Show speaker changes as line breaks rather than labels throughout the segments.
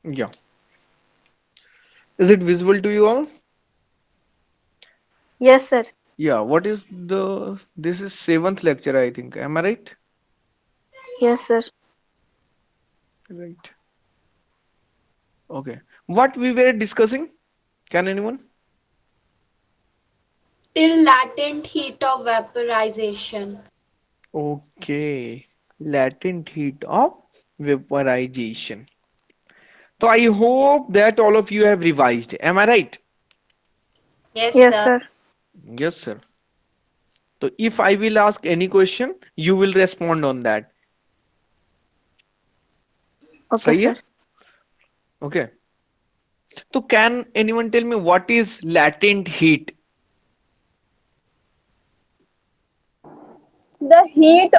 Yeah. Is it visible to you all?
Yes, sir.
Yeah. What is the? This is seventh lecture, I think. Am I right?
Yes, sir.
Right. Okay. What we were discussing? Can anyone?
Till latent heat of vaporization.
Okay. Latent heat of vaporization. So I hope that all of you have revised. Am I right?
Yes,
Yes,
sir.
sir.
Yes, sir. So if I will ask any question, you will respond on that.
Okay,
सही है?
sir.
Okay. So can anyone tell me what is latent heat?
The heat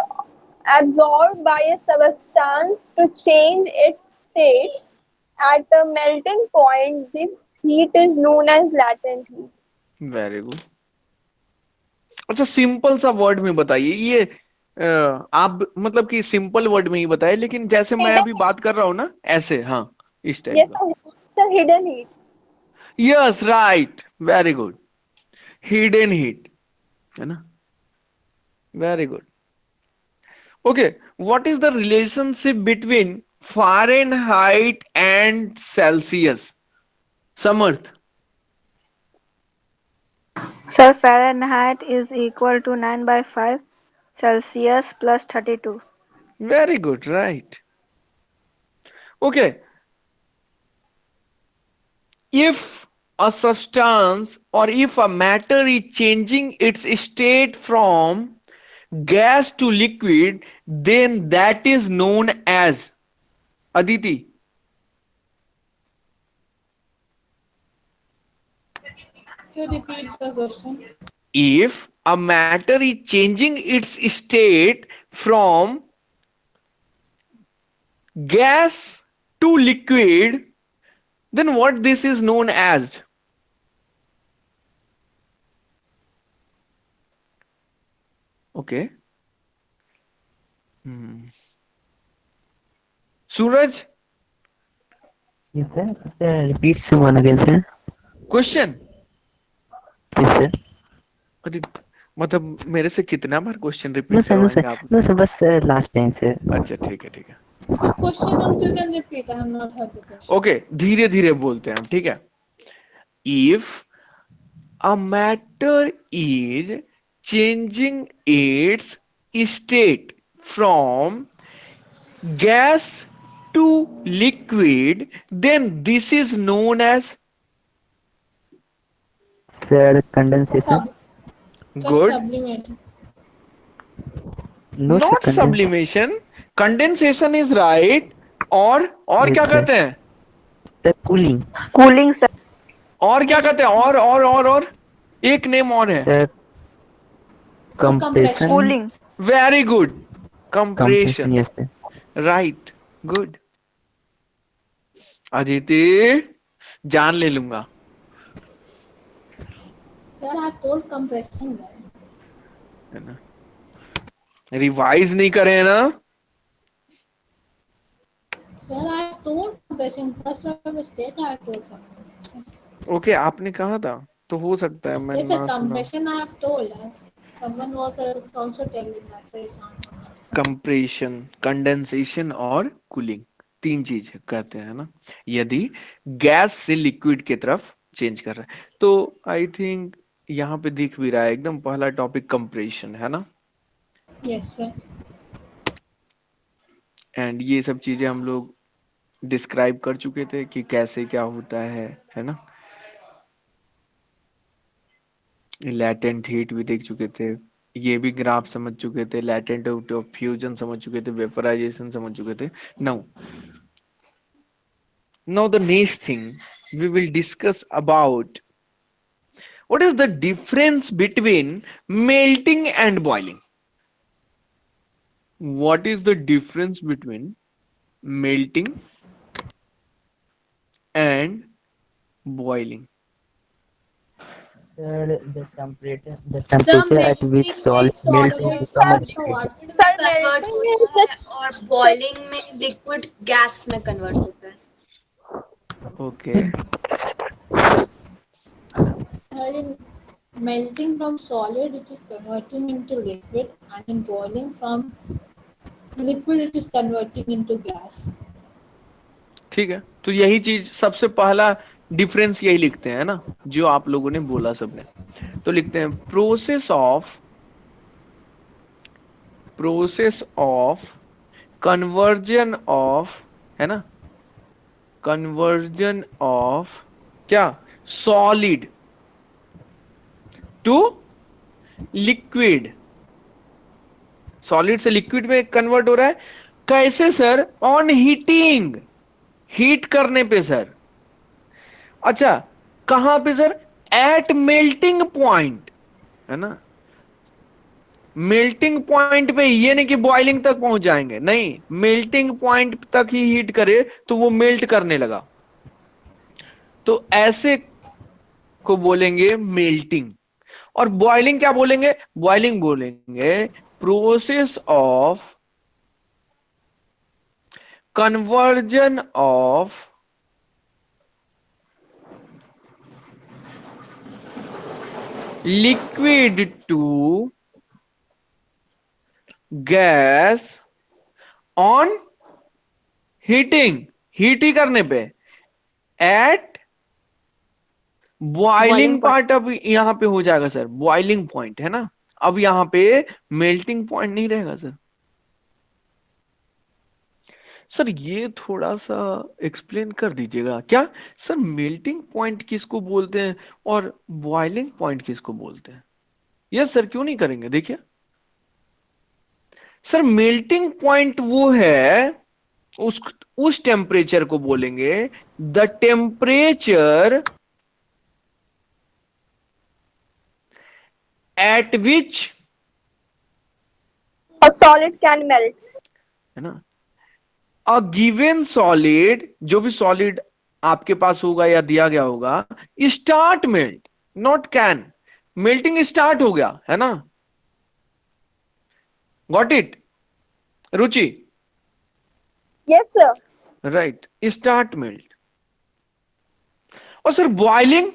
absorbed by a substance to change its state at a melting point. This heat is known as latent heat.
Very good. अच्छा simple सा word में बताइए ये आप मतलब कि simple word में ही बताइए लेकिन जैसे मैं
Hidden
अभी
heat.
बात कर रहा हूँ ना ऐसे हाँ इस टाइप
Yes,
का.
sir. Sir, hidden heat.
Yes right very good. Hidden heat है ना. Very good. Okay, what is the relationship between Fahrenheit and Celsius? Samarth.
Sir, Fahrenheit is equal to 9 by 5 Celsius plus 32.
Very good, right. Okay, if a substance or if a matter is changing its state from gas to liquid, then that is known as Aditi.
So repeat the question.
If a matter is changing its state from gas to liquid, then what this is known as? Okay. Hmm. Suraj,
Yes, sir. Sir, repeat one again, sir.
question.
Yes, sir.
अरे मतलब मेरे से कितना बार question
No,
repeat
sir, no, sir.
करवाएंगे आप?
No, sir, but sir, last time, sir.
अच्छा ठीक है ठीक है.
So question also you can repeat. I have not heard the question.
Okay धीरे धीरे बोलते हैं हम ठीक है. If a matter is changing its state from gas to liquid, then this is known as
Sir,
So
condensation.
just
good.
sublimate.
No, sir,
Not sublimation. Condensation is right. और
Yes,
क्या
sir.
कहते हैं?
Sir, cooling.
Cooling, sir.
और क्या कहते हैं? और एक नेम और है.
Sir,
So compression.
compression.
Cooling.
Very good.
Compression,
compression.
yes, sir.
Right. Good. Aditi जान ले लूंगा.
Sir, I have told compression.
है ना. रिवाइज नहीं करे ना.
Sir, I have told compression. First by mistake I have told something.
Okay आपने कहा था तो हो सकता है मैं
Yes, sir,
ना सुना.
compression I have told us. Someone was also telling that, so it's not.
Compression condensation और कूलिंग तीन चीज कहते हैं ना. यदि गैस से लिक्विड की तरफ चेंज कर रहा है तो आई थिंक यहाँ पे दिख भी रहा है एकदम पहला टॉपिक कंप्रेशन है ना.
Yes, sir.
एंड ये सब चीजें हम लोग डिस्क्राइब कर चुके थे कि कैसे क्या होता है ना. लैटेंट हीट भी देख चुके थे. ये भी ग्राफ समझ चुके थे. लैटेंट ऑफ फ्यूजन समझ चुके थे. वेपराइजेशन समझ चुके थे. Now the next thing we will discuss about what is the difference between melting and boiling. What is the difference between melting and boiling?
Sir, the
Sir,
temperature at which
melting में
solid melts and
solid
become a liquid.
Water में
Sir,
convert
melting
होता
is
है और boiling में liquid gas में convert होता है.
Okay
In melting from solid, it is converting into liquid, and in boiling from liquid, it is converting into gas.
ठीक है, तो यही चीज सबसे पहला डिफरेंस यही लिखते हैं ना, जो आप लोगों ने बोला सबने। तो लिखते हैं प्रोसेस ऑफ कन्वर्जन ऑफ, है ना, कन्वर्जन ऑफ क्या, सॉलिड टू लिक्विड, सॉलिड से लिक्विड में कन्वर्ट हो रहा है। कैसे सर? ऑन हीटिंग, हीट करने पे सर। अच्छा, कहां पे सर? एट मेल्टिंग पॉइंट, है ना। मेल्टिंग पॉइंट पे, ये नहीं कि बॉइलिंग तक पहुंच जाएंगे, नहीं, मेल्टिंग पॉइंट तक ही हीट करे तो वो मेल्ट करने लगा, तो ऐसे को बोलेंगे मेल्टिंग। और बॉइलिंग क्या बोलेंगे? बॉइलिंग बोलेंगे process of conversion of liquid to gas on heating, heat ही करने पे, एट बॉइलिंग पॉइंट। अब यहां पे हो जाएगा सर बॉइलिंग पॉइंट, है ना। अब यहां पे मेल्टिंग पॉइंट नहीं रहेगा सर। सर ये थोड़ा सा एक्सप्लेन कर दीजिएगा क्या सर, मेल्टिंग पॉइंट किसको बोलते हैं और बॉइलिंग पॉइंट किसको बोलते हैं? यस सर, क्यों नहीं करेंगे, देखिए सर, मेल्टिंग पॉइंट वो है, उस टेम्परेचर को बोलेंगे the temperature at which
A solid can melt.
है ना, अ गिवन सॉलिड, जो भी सॉलिड आपके पास होगा या दिया गया होगा, start melt, not can, melting start हो गया, है ना। Got it Ruchi?
Yes, sir.
Right, start melt. और sir boiling,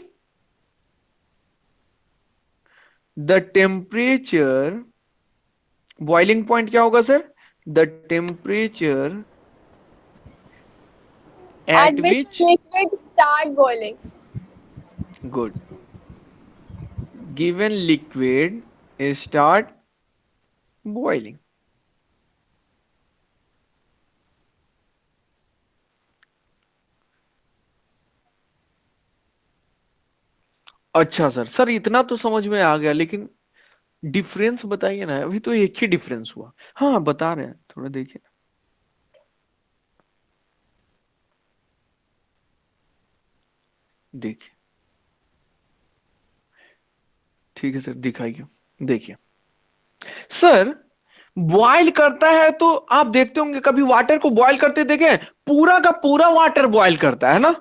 the temperature, boiling point क्या होगा sir? The temperature
At
at
which
which,
liquid start boiling.
good, given liquid start boiling। अच्छा sir, sir इतना तो समझ में आ गया, लेकिन डिफरेंस बताइए ना, अभी तो एक ही डिफरेंस हुआ। हाँ बता रहे हैं, थोड़ा देखिए। देखिए, ठीक है सर, दिखाइए। देखिए सर, बॉयल करता है तो आप देखते होंगे, कभी वाटर को बॉयल करते देखे, पूरा का पूरा वाटर बॉयल करता है ना,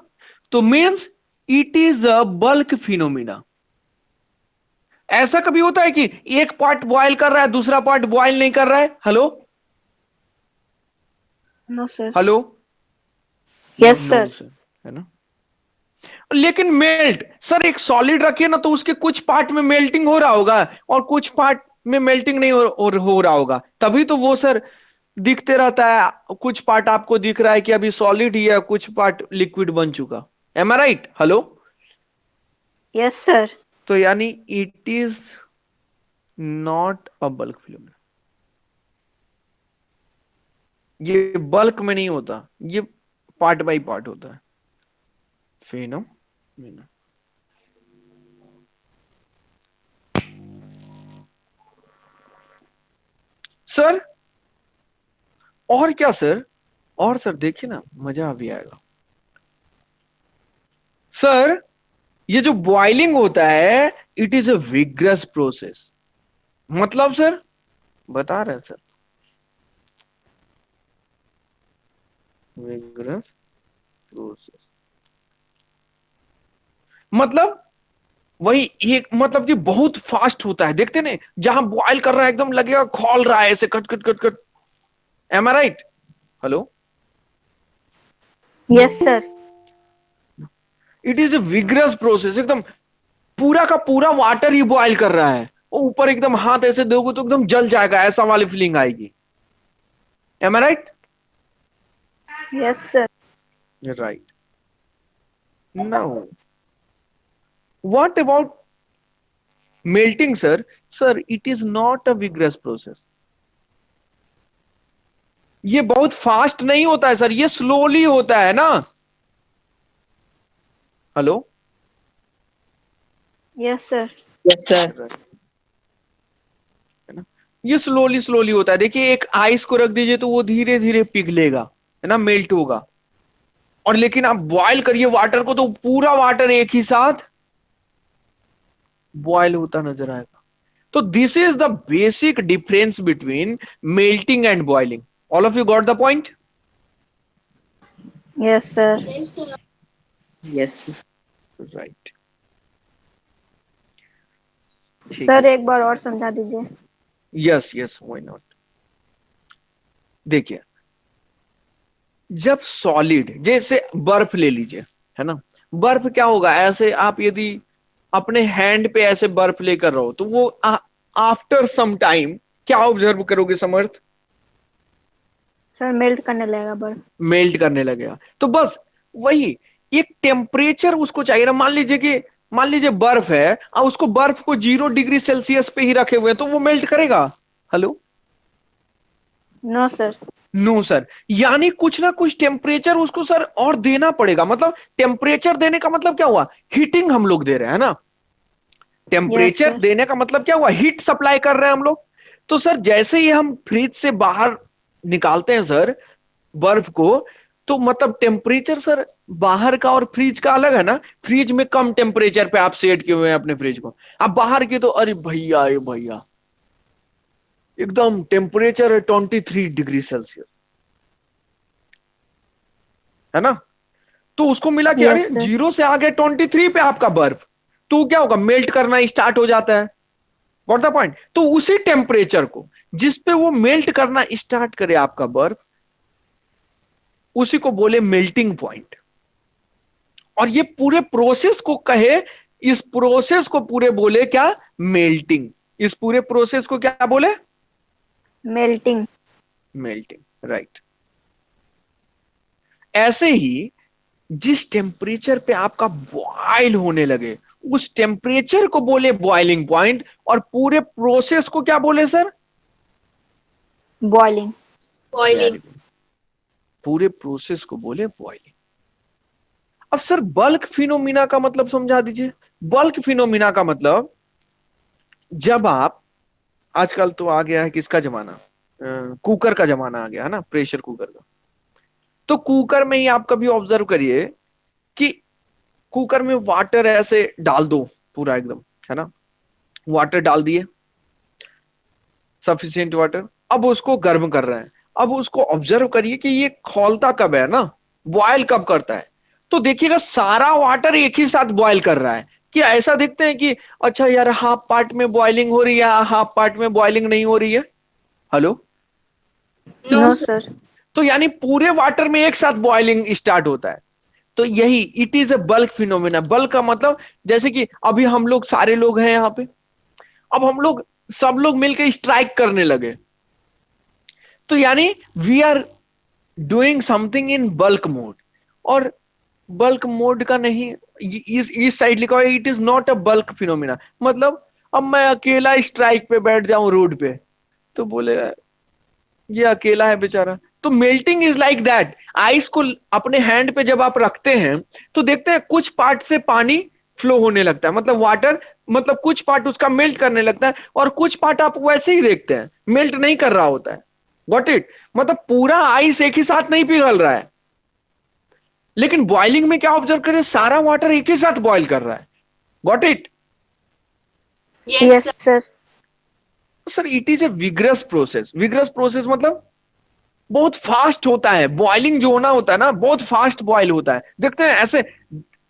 तो means it is a bulk phenomena. ऐसा कभी होता है कि एक पार्ट बॉयल कर रहा है, दूसरा पार्ट बॉयल नहीं कर रहा है? Hello
No, sir.
Hello,
Yes,
no
sir.
Sir, है ना। लेकिन मेल्ट सर, एक सॉलिड रखिए ना, तो उसके कुछ पार्ट में मेल्टिंग हो रहा होगा और कुछ पार्ट में मेल्टिंग नहीं हो रहा होगा, तभी तो वो सर दिखते रहता है। कुछ पार्ट आपको दिख रहा है कि अभी सॉलिड ही है, कुछ पार्ट लिक्विड बन चुका। M I right? Hello,
Yes, sir.
तो यानी it is not a bulk phenomena, ये बल्क में नहीं होता, ये पार्ट बाय पार्ट होता है फिनोमेना। सर और क्या सर? और सर देखिए ना, मजा भी आएगा सर। ये जो बॉइलिंग होता है, it is a vigorous process. मतलब सर बता रहे हैं सर, विग्रस प्रोसेस मतलब वही एक, मतलब कि बहुत फास्ट होता है, देखते नहीं, जहां बॉयल कर रहा है एकदम लगेगा खौल रहा है ऐसे, cut cut cut cut. Am I right? Hello,
Yes, sir.
It is a vigorous process, एकदम पूरा का पूरा वाटर ही बॉयल कर रहा है, वो ऊपर एकदम हाथ ऐसे दोगे तो एकदम जल जाएगा, ऐसा वाली फीलिंग आएगी। Am I right?
Yes, sir.
Right. Now what about melting sir? Sir it is not a vigorous process, ये बहुत फास्ट नहीं होता है सर, ये स्लोली होता है ना। Hello?
Yes, sir.
Yes, sir.
है ना, ये स्लोली स्लोली होता है। देखिए एक आइस को रख दीजिए तो वो धीरे धीरे पिघलेगा, है ना, मेल्ट होगा। और लेकिन आप बॉयल करिए वाटर को तो पूरा वाटर एक ही साथ बॉयल होता नजर आएगा। तो this is the basic difference between melting and boiling. All of you got the point?
Yes, sir.
Yes, sir.
Yes.
Right.
Sir एक बार और समझा दीजिए।
Yes yes, why not. देखिए जब सॉलिड, जैसे बर्फ ले लीजिए, है ना, बर्फ क्या होगा, ऐसे आप यदि अपने हैंड पे ऐसे बर्फ लेकर रहो तो वो आफ्टर सम टाइम क्या ऑब्जर्व करोगे समर्थ?
सर मेल्ट करने लगेगा बर्फ।
मेल्ट करने लगेगा। तो बस वही एक टेम्परेचर उसको चाहिए ना। मान लीजिए बर्फ है और उसको बर्फ को 0 डिग्री सेल्सियस पे ही रखे हुए हैं तो वो मेल्ट करेगा? Hello?
No sir.
No sir, यानी कुछ ना कुछ टेम्परेचर उसको सर और देना पड़ेगा। मतलब टेम्परेचर देने का मतलब क्या हुआ? हीटिंग हम लोग दे रहे हैं ना। Temperature
sir.
देने का मतलब क्या हुआ? हीट सप्लाई कर रहे हैं हम लोग। तो सर जैसे ही हम फ्रिज से बाहर निकालते हैं सर बर्फ को, तो मतलब टेम्परेचर सर बाहर का और फ्रिज का अलग है ना। फ्रिज में कम टेम्परेचर पे आप सेट किए हुए हैं अपने फ्रिज को, अब बाहर की तो अरे भैया ये भैया एकदम टेम्परेचर है 23 डिग्री सेल्सियस, है ना। तो उसको मिला कि अरे
Yes, sir.
0 से आ गया 23 पे आपका बर्फ, तो क्या होगा? मेल्ट करना स्टार्ट हो जाता है। What the point? तो उसी टेम्परेचर को जिस पे वो मेल्ट करना स्टार्ट करे आपका बर्फ, उसी को बोले मेल्टिंग पॉइंट। और ये पूरे प्रोसेस को कहे, इस प्रोसेस को पूरे बोले क्या? मेल्टिंग। इस पूरे प्रोसेस को क्या बोले?
मेल्टिंग।
Melting, right. ऐसे ही जिस टेम्परेचर पे आपका बॉयल होने लगे उस टेम्परेचर को बोले बॉइलिंग पॉइंट, और पूरे प्रोसेस को क्या बोले सर?
बॉइलिंग।
Boiling.
पूरे प्रोसेस को बोले बॉइलिंग। अब सर बल्क फिनोमिना का मतलब समझा दीजिए। बल्क फिनोमिना का मतलब, जब आप, आजकल तो आ गया है किसका जमाना, कुकर का जमाना आ गया है ना, प्रेशर कुकर का। तो कुकर में ही आप कभी ऑब्जर्व करिए कि कुकर में वाटर ऐसे डाल दो पूरा एकदम, है ना, वाटर डाल दिए, सफिशिएंट वाटर। अब उसको गर्म कर रहे हैं। अब उसको ऑब्जर्व करिए कि ये खौलता कब है ना, बॉयल कब करता है। तो देखिएगा सारा वाटर एक ही साथ बॉयल कर रहा है। कि ऐसा देखते हैं कि अच्छा यार हाफ पार्ट में बॉइलिंग हो रही है, हाफ पार्ट में बॉइलिंग नहीं हो रही है? Hello?
No,
no
sir.
Sir.
तो यानी पूरे वाटर में एक साथ बॉइलिंग स्टार्ट होता है। तो यही it is A bulk phenomena. Bulk का मतलब जैसे कि अभी हम लोग सारे लोग हैं यहाँ पे, अब हम लोग सब लोग मिलकर स्ट्राइक करने लगे, तो यानी we are doing something in bulk mode. और बल्क मोड का नहीं, इस साइड लिखा हुआ है it is not a bulk phenomena. मतलब अब मैं अकेला स्ट्राइक पे बैठ जाऊं रोड पे तो बोलेगा ये अकेला है बेचारा। तो melting is like that. Ice को अपने हैंड पे जब आप रखते हैं तो देखते हैं कुछ पार्ट से पानी फ्लो होने लगता है, मतलब वाटर, मतलब कुछ पार्ट उसका मेल्ट करने लगता है, और कुछ पार्ट आप वैसे ही देखते हैं मेल्ट नहीं कर रहा होता है। Got it? मतलब पूरा आइस एक ही साथ नहीं पिघल रहा है। लेकिन बॉइलिंग में क्या ऑब्जर्व करें? सारा वाटर एक ही साथ बॉइल कर रहा है। Got it?
Yes,
yes
sir.
Sir.
Sir it is a vigorous process. Vigorous process मतलब बहुत फास्ट होता है। बॉइलिंग जो होना होता है ना, बहुत फास्ट बॉइल होता है। देखते हैं ऐसे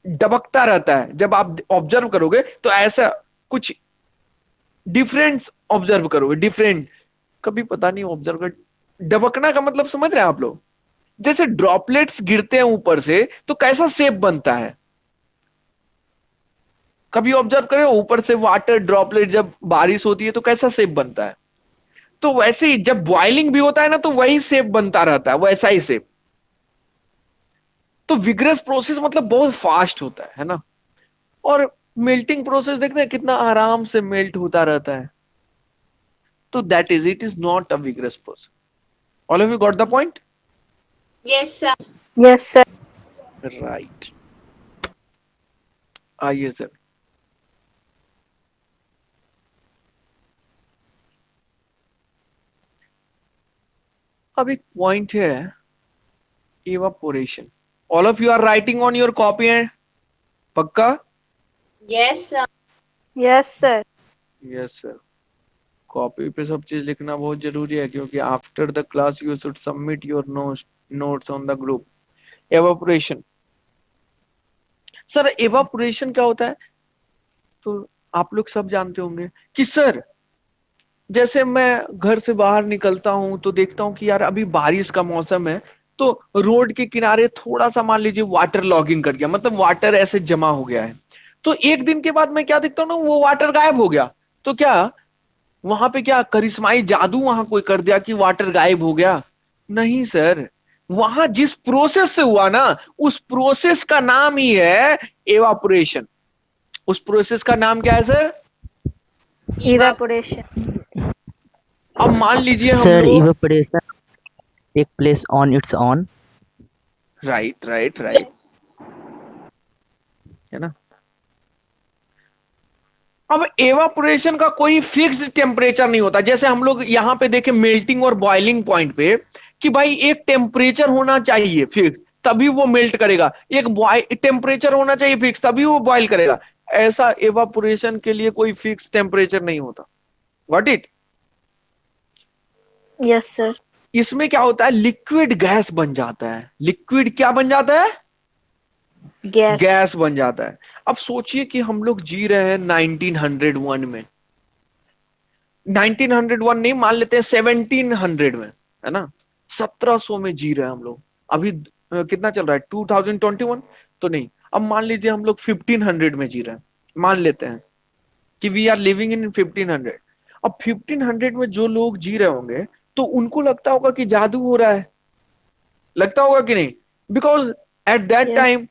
डबकता रहता है। जब आप ऑब्जर्व करोगे तो ऐसा कुछ डिफरेंट ऑब्जर्व करोगे, डिफरेंट। कभी पता नहीं ऑब्जर्व कर, डबकना का मतलब समझ रहे हैं आप लोग? जैसे ड्रॉपलेट्स गिरते हैं ऊपर से तो कैसा शेप बनता है, कभी ऑब्जर्व करें ऊपर से वाटर ड्रॉपलेट जब बारिश होती है तो कैसा शेप बनता है, तो वैसे ही जब बॉइलिंग भी होता है ना तो वही शेप बनता रहता है, वैसा ही शेप। तो विग्रस प्रोसेस मतलब बहुत फास्ट होता है ना। और मेल्टिंग प्रोसेस देखते हैं कितना आराम से मेल्ट होता रहता है। तो that is, it is not a vigorous process. All of you got the point?
Yes, sir.
Yes, sir.
Right, आइए सर। अब एक पॉइंट है evaporation. All of you are writing on your copy है? पक्का?
Yes, sir.
Yes, sir.
Yes sir. Copy पे सब चीज लिखना बहुत जरूरी है, क्योंकि after the class you should submit your notes on the group. Evaporation. Sir evaporation क्या होता है? तो आप लोग सब जानते होंगे कि सर जैसे मैं घर से बाहर निकलता हूं तो देखता हूं कि यार अभी बारिश का मौसम है, तो रोड के किनारे थोड़ा सा मान लीजिए वाटर लॉगिंग कर गया, मतलब वाटर ऐसे जमा हो गया है। तो एक दिन के बाद मैं क्या देखता हूँ ना, वो वाटर गायब हो गया। तो क्या वहां पे क्या करिश्माई जादू वहां कोई कर दिया कि वाटर गायब हो गया? नहीं सर, वहां जिस प्रोसेस से हुआ ना, उस प्रोसेस का नाम ही है एवापोरेशन। उस प्रोसेस का नाम क्या है सर?
Evaporation.
अब मान लीजिए हम
Sir,
लोग,
evaporation take place on its own.
Right right right,
Yes.
है ना। अब एवापोरेशन का कोई फिक्स टेम्परेचर नहीं होता। जैसे हम लोग यहाँ पे देखें मेल्टिंग और बॉइलिंग पॉइंट पे कि भाई एक टेम्परेचर होना चाहिए फिक्स, तभी वो मेल्ट करेगा। एक टेम्परेचर होना चाहिए फिक्स, तभी वो बॉइल करेगा। ऐसा एवापोरेशन के लिए कोई फिक्स टेम्परेचर नहीं होता। What it?
Yes, sir.
इसमें क्या होता है, लिक्विड गैस बन जाता है। लिक्विड क्या बन जाता है?
Gas.
गैस बन जाता है। अब सोचिए कि हम लोग जी रहे हैं 1901 में, 1901 नहीं, मान लेते हैं 1700 में, है ना। 1700 में जी रहे हैं हम लोग। अभी कितना चल रहा है, 2021? तो नहीं, अब मान लीजिए हम लोग 1500 में जी रहे हैं। मान लेते हैं कि वी आर लिविंग इन 1500। अब 1500 में जो लोग जी रहे होंगे तो उनको लगता होगा कि जादू हो रहा है, लगता होगा कि नहीं? Because at that
Yes.
Time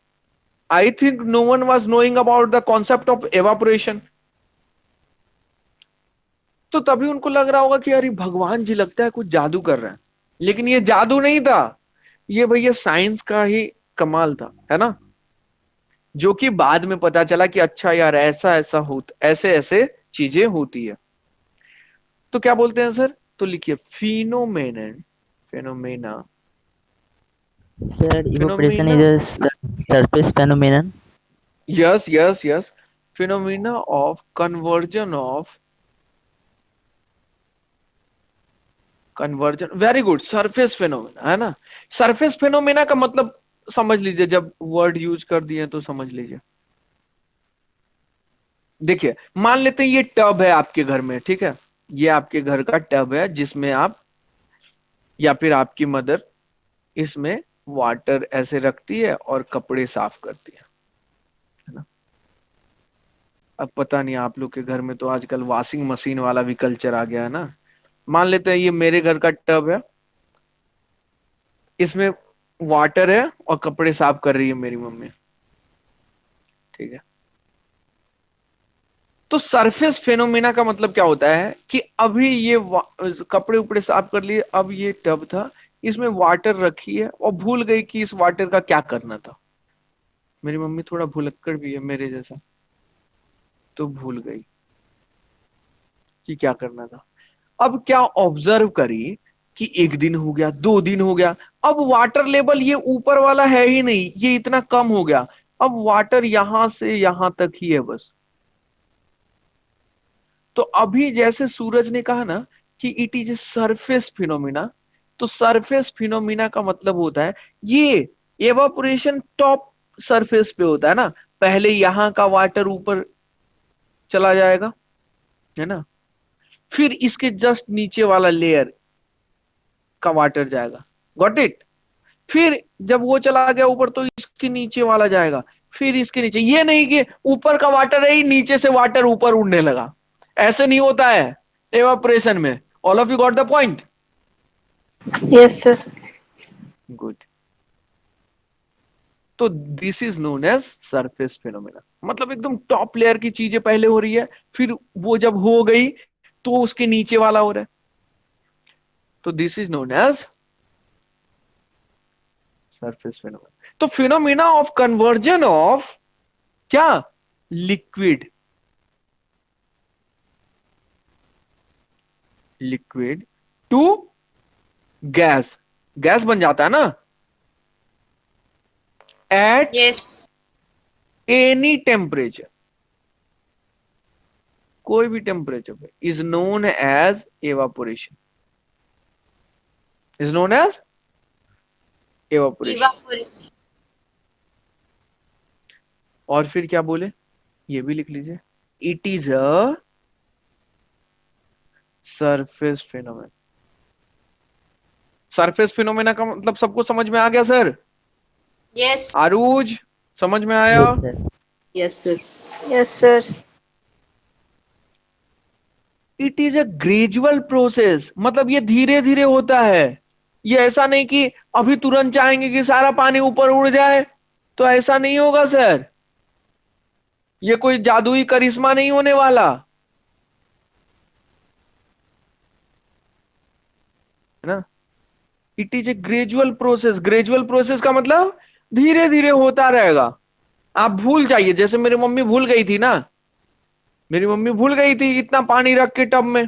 I think no one was knowing about the concept of evaporation. तो तभी उनको लग रहा होगा कि अरे भगवान जी लगता है कुछ जादू कर रहे हैं। लेकिन ये जादू नहीं था, ये भैया साइंस का ही कमाल था, है ना। जो कि बाद में पता चला कि अच्छा यार ऐसा ऐसा होता, ऐसे ऐसे चीजें होती है। तो क्या बोलते हैं सर? तो लिखिए phenomenon, phenomena,
Sir, evaporation
phenomena,
is a surface phenomenon.
Yes yes yes, phenomena of conversion, very good, surface phenomena, है ना। सरफेस फेनोमेना का मतलब समझ लीजिए, जब वर्ड यूज कर दिए तो समझ लीजिए। देखिए मान लेते हैं ये टब है आपके घर में, ठीक है। ये आपके घर का टब है जिसमें आप या फिर आपकी मदर इसमें वाटर ऐसे रखती है और कपड़े साफ करती है ना। अब पता नहीं आप लोग के घर में तो आजकल वॉशिंग मशीन वाला भी कल्चर आ गया है ना। मान लेते हैं ये मेरे घर का टब है, इसमें वाटर है और कपड़े साफ कर रही है मेरी मम्मी, ठीक है। तो सरफेस फेनोमेना का मतलब क्या होता है कि अभी ये कपड़े उपड़े साफ कर लिए, अब ये टब था, इसमें वाटर रखी है और भूल गई कि इस वाटर का क्या करना था। मेरी मम्मी थोड़ा भुलक्कड़ भी है मेरे जैसा, तो भूल गई कि क्या करना था। अब क्या ऑब्जर्व करी कि एक दिन हो गया, 2 दिन हो गया, अब वाटर लेवल ये ऊपर वाला है ही नहीं, ये इतना कम हो गया। अब वाटर यहां से यहां तक ही है बस। तो अभी जैसे सूरज ने कहा ना कि it is a surface phenomena, तो सरफेस फिनोमिना का मतलब होता है ये एवापोरेशन टॉप सरफेस पे होता है ना। पहले यहां का वाटर ऊपर चला जाएगा, है ना, फिर इसके जस्ट नीचे वाला लेयर का वाटर जाएगा, गॉट इट। फिर जब वो चला गया ऊपर तो इसके नीचे वाला जाएगा, फिर इसके नीचे, ये नहीं कि ऊपर का वाटर है ही नीचे से वाटर ऊपर उड़ने लगा, ऐसे नहीं होता है एवापोरेशन में। All of you got the point?
Yes, sir.
Good. तो this is known as surface phenomena, मतलब एकदम टॉप लेयर की चीजें पहले हो रही है, फिर वो जब हो गई तो उसके नीचे वाला हो रहा है, तो this is known as surface phenomena. तो फिनोमेना ऑफ कन्वर्जन ऑफ क्या, liquid, liquid to gas, gas बन जाता है ना एट
Yes.
एनी टेम्परेचर, कोई भी टेम्परेचर पे, is known as evaporation, is known as evaporation.
Evaporation.
और फिर क्या बोले, ये भी लिख लीजिए, it is a surface phenomena. Surface phenomena का मतलब सबको समझ में आ गया सर?
Yes.
आरूज समझ में आया?
Yes, sir.
Yes, sir.
Yes, sir.
It is a gradual process, मतलब ये धीरे धीरे होता है, ये ऐसा नहीं कि अभी तुरंत चाहेंगे कि सारा पानी ऊपर उड़ जाए, तो ऐसा नहीं होगा सर, ये कोई जादुई करिश्मा नहीं होने वाला है ना। It is A gradual process, gradual process का मतलब धीरे धीरे होता रहेगा। आप भूल जाइए, जैसे मेरी मम्मी भूल गई थी ना, मेरी मम्मी भूल गई थी इतना पानी रख के टब में,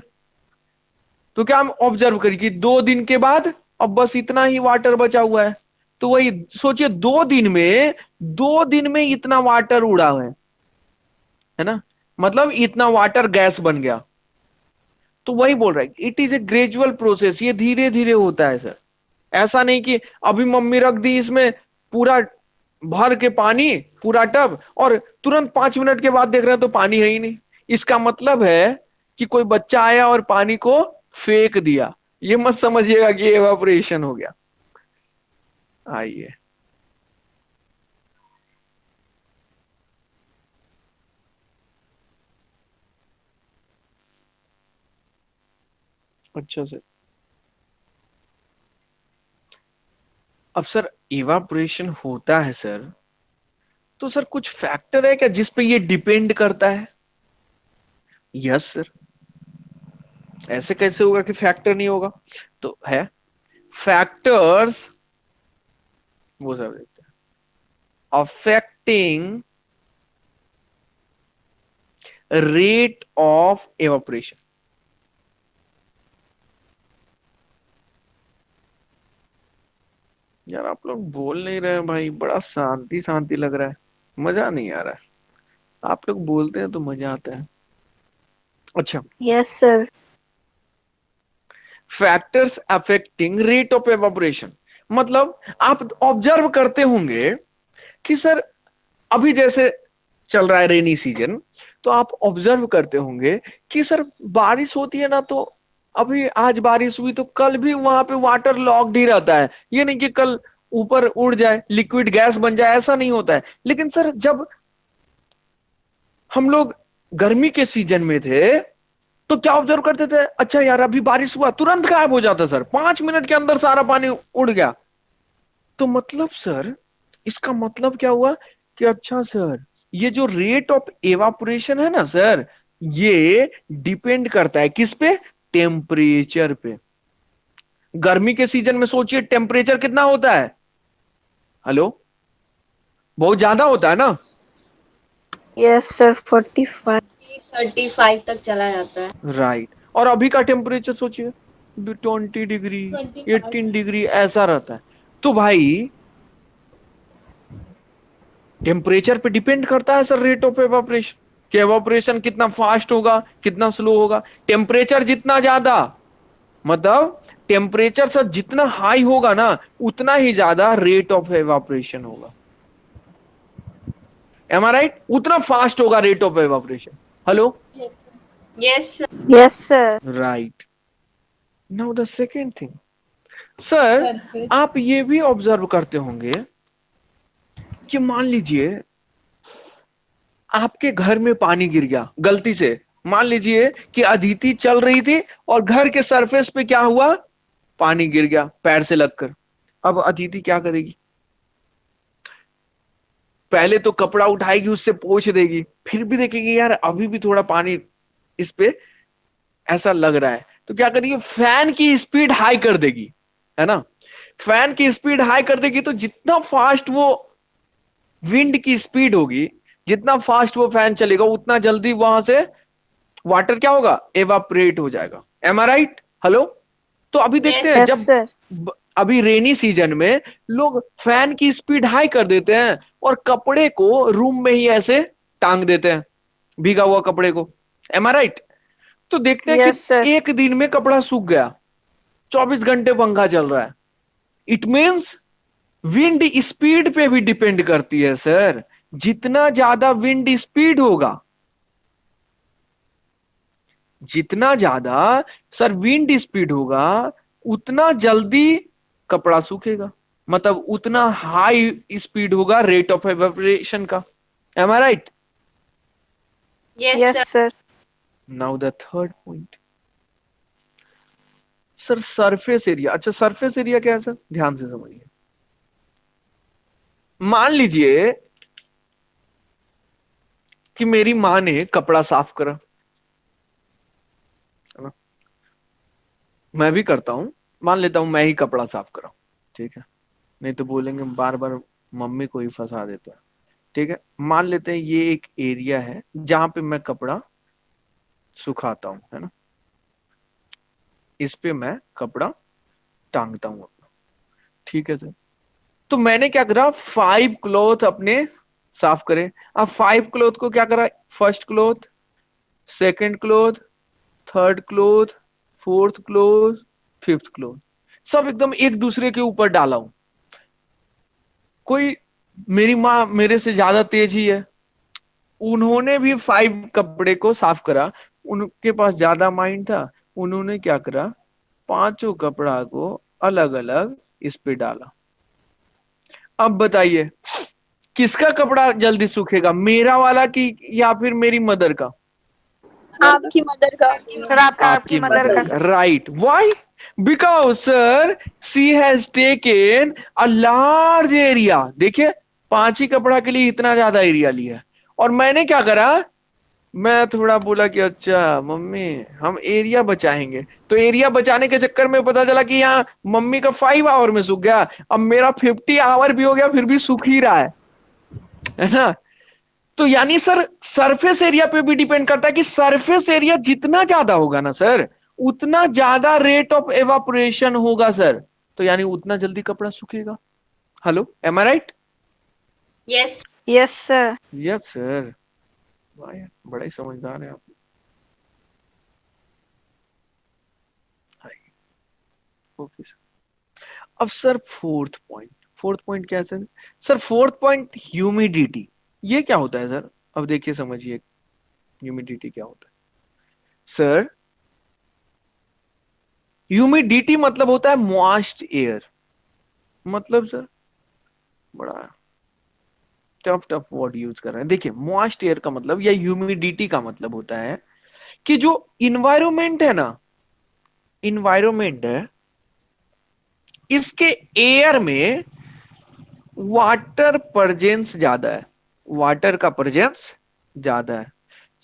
तो क्या हम ऑब्जर्व करिए कि 2 दिन के बाद अब बस इतना ही वाटर बचा हुआ है, तो वही सोचिए 2 दिन में इतना वाटर उड़ा है ना, मतलब इतना वाटर गैस बन गया। तो वही बोल रहा है it is A gradual process, ये धीरे धीरे होता है सर, ऐसा नहीं कि अभी मम्मी रख दी इसमें पूरा भर के पानी पूरा टब और तुरंत 5 मिनट के बाद देख रहे हैं तो पानी है ही नहीं। इसका मतलब है कि कोई बच्चा आया और पानी को फेंक दिया, ये मत समझिएगा कि एवापोरेशन हो गया। आइए अच्छा सर, अब सर इवापोरेशन होता है सर, तो सर कुछ फैक्टर है क्या जिस पे ये डिपेंड करता है? यस सर, ऐसे कैसे होगा कि फैक्टर नहीं होगा, तो है फैक्टर्स, वो सब देखते हैं, अफेक्टिंग रेट ऑफ एवापोरेशन। यार आप लोग बोल नहीं रहे हैं भाई, बड़ा शांति शांति लग रहा है, मजा नहीं आ रहा है, आप लोग बोलते हैं तो मजा आता है। अच्छा,
Yes, sir.
Factors affecting rate of evaporation, मतलब आप ऑब्जर्व करते होंगे कि सर अभी जैसे चल रहा है रेनी सीजन, तो आप ऑब्जर्व करते होंगे कि सर बारिश होती है ना, तो अभी आज बारिश हुई तो कल भी वहां पे वाटर लॉक्ड ही रहता है, ये नहीं कि कल ऊपर उड़ जाए लिक्विड गैस बन जाए, ऐसा नहीं होता है। लेकिन सर जब हम लोग गर्मी के सीजन में थे तो क्या ऑब्जर्व करते थे, अच्छा यार अभी बारिश हुआ, तुरंत गायब हो जाता सर, 5 मिनट के अंदर सारा पानी उड़ गया। तो मतलब सर इसका मतलब क्या हुआ कि अच्छा सर ये जो रेट ऑफ एवापोरेशन है ना सर, ये डिपेंड करता है किस पे, टेम्परेचर पे। गर्मी के सीजन में सोचिए टेम्परेचर कितना होता है, हेलो, बहुत ज्यादा होता है ना।
Yes, sir. 45.
35 तक चला जाता है।
राइट, और अभी का टेम्परेचर सोचिए 20 डिग्री 18 डिग्री ऐसा रहता है। तो भाई टेम्परेचर पे डिपेंड करता है सर रेट ऑफ एवापोरेशन, कि एवापोरेशन कितना फास्ट होगा कितना स्लो होगा। टेम्परेचर जितना ज्यादा, मतलब टेम्परेचर सर जितना हाई होगा ना उतना ही ज्यादा रेट ऑफ एवापोरेशन होगा, एम आई राइट, उतना फास्ट होगा rate of evaporation. Hello,
Yes, sir.
Yes, sir.
Yes, sir.
Right. Now the second thing sir,
Surface.
आप ये भी ऑब्जर्व करते होंगे कि मान लीजिए आपके घर में पानी गिर गया गलती से, मान लीजिए कि अदिति चल रही थी और घर के सरफेस पे क्या हुआ, पानी गिर गया पैर से लगकर। अब अदिति क्या करेगी, पहले तो कपड़ा उठाएगी, उससे पोंछ देगी, फिर भी देखेगी यार अभी भी थोड़ा पानी इस पे ऐसा लग रहा है, तो क्या करेगी, फैन की स्पीड हाई कर देगी, है ना। फैन की स्पीड हाई कर देगी तो जितना फास्ट वो विंड की स्पीड होगी, जितना फास्ट वो फैन चलेगा, उतना जल्दी वहां से वाटर क्या होगा, एवापोरेट हो जाएगा। M I right? हेलो। तो अभी देखते हैं
यस
जब
सर।
अभी रेनी सीजन में लोग फैन की स्पीड हाई कर देते हैं और कपड़े को रूम में ही ऐसे टांग देते हैं, भीगा हुआ कपड़े को। M I right? तो देखते हैं
यस सर।
कि एक दिन में कपड़ा सूख गया, 24 घंटे पंखा चल रहा है। इट मीन्स विंड स्पीड पे भी डिपेंड करती है सर। जितना ज्यादा विंड स्पीड होगा, जितना ज्यादा सर विंड स्पीड होगा, उतना जल्दी कपड़ा सूखेगा, मतलब उतना हाई स्पीड होगा रेट ऑफ एवेपोरेशन का। Am I right?
Yes,
yes
sir.
Sir.
Now the third point sir, surface area. अच्छा, सरफेस एरिया क्या है सर, ध्यान से समझिए। मान लीजिए कि मेरी मां ने कपड़ा साफ करा, है ना? मैं भी करता हूं, मान लेता हूं मैं ही कपड़ा साफ करा, ठीक है, नहीं तो बोलेंगे बार बार मम्मी को ही फंसा देता है। ठीक है, मान लेते हैं ये एक एरिया है जहां पे मैं कपड़ा सुखाता हूं, है ना, इस पे मैं कपड़ा टांगता हूं अपना। ठीक है सर, तो मैंने क्या करा, 5 क्लॉथ अपने साफ करे। अब 5 क्लॉथ को क्या करा, first cloth, second cloth, third cloth, fourth cloth, fifth cloth, सब एकदम एक दूसरे के ऊपर डाला हूं। कोई, मेरी माँ मेरे से ज्यादा तेज ही है, उन्होंने भी 5 कपड़े को साफ करा, उनके पास ज्यादा माइंड था, उन्होंने क्या करा, पांचों कपड़ा को अलग अलग इस पे डाला। अब बताइए किसका कपड़ा जल्दी सूखेगा, मेरा वाला की या फिर मेरी मदर का?
आपकी मदर का।
सर आपकी मदर का।
Right, why? Because sir she has taken a large area. देखिए 5 ही कपड़ा के लिए इतना ज्यादा एरिया लिया, और मैंने क्या करा, मैं थोड़ा बोला कि अच्छा मम्मी हम एरिया बचाएंगे, तो एरिया बचाने के चक्कर में पता चला कि यहाँ मम्मी का 5 आवर में सूख गया, अब मेरा 50 आवर भी हो गया फिर भी सूख ही रहा है ना। तो यानी सर सरफेस एरिया पे भी डिपेंड करता है कि सरफेस एरिया जितना ज्यादा होगा ना सर, उतना ज्यादा रेट ऑफ एवापोरेशन होगा सर, तो यानी उतना जल्दी कपड़ा सूखेगा। Hello, am I right?
Yes.
Yes sir.
Yes sir. वाह यार, बड़ा ही समझदार है आप। Okay sir. अब सर फोर्थ पॉइंट क्या है सर? Sir fourth point humidity. ये क्या होता है सर? अब देखिए समझिए, ह्यूमिडिटी क्या होता है सर? ह्यूमिडिटी मतलब होता है मॉइस्ट एयर। मतलब सर बड़ा टफ वर्ड यूज कर रहे हैं। देखिए मॉइस्ट एयर का मतलब या ह्यूमिडिटी का मतलब होता है कि जो इन्वायरमेंट है ना, इन्वायरमेंट है, इसके एयर में वाटर प्रेजेंस ज्यादा है, वाटर का प्रेजेंस ज्यादा है।